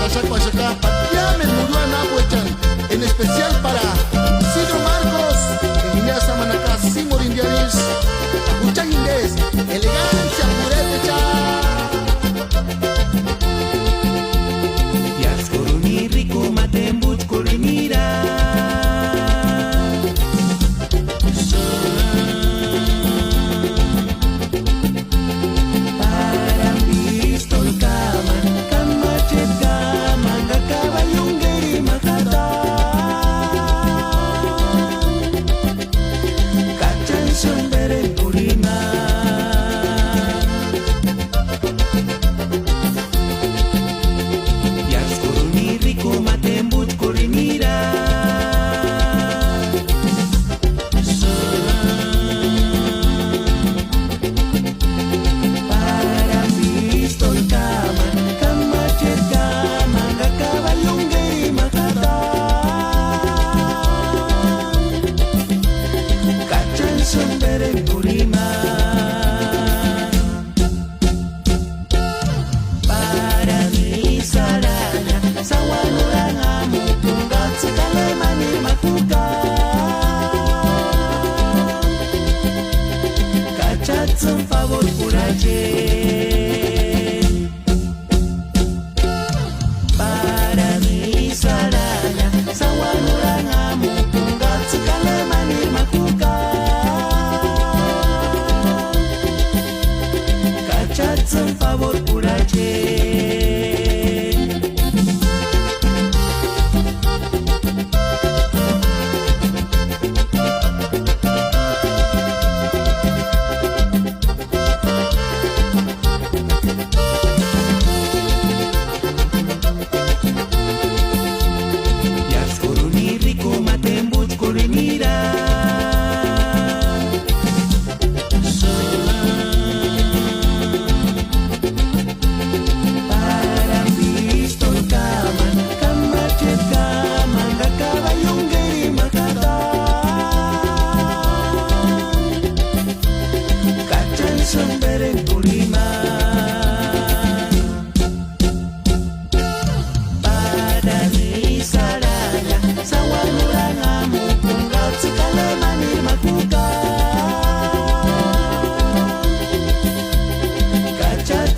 Pachacá, Patiame, Muruana, Huechan, en especial para Isidro Marcos, Iniasa Manacá, Simor Indiaris, Uchan Indes, elegancia, purepecha. Yas koruni rico matembuch korimira. Un favor por ayer para mi sarana sawanuranga mutunga tsikale mani makuka cachat un favor por ayer.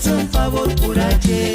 Un favor por ayer.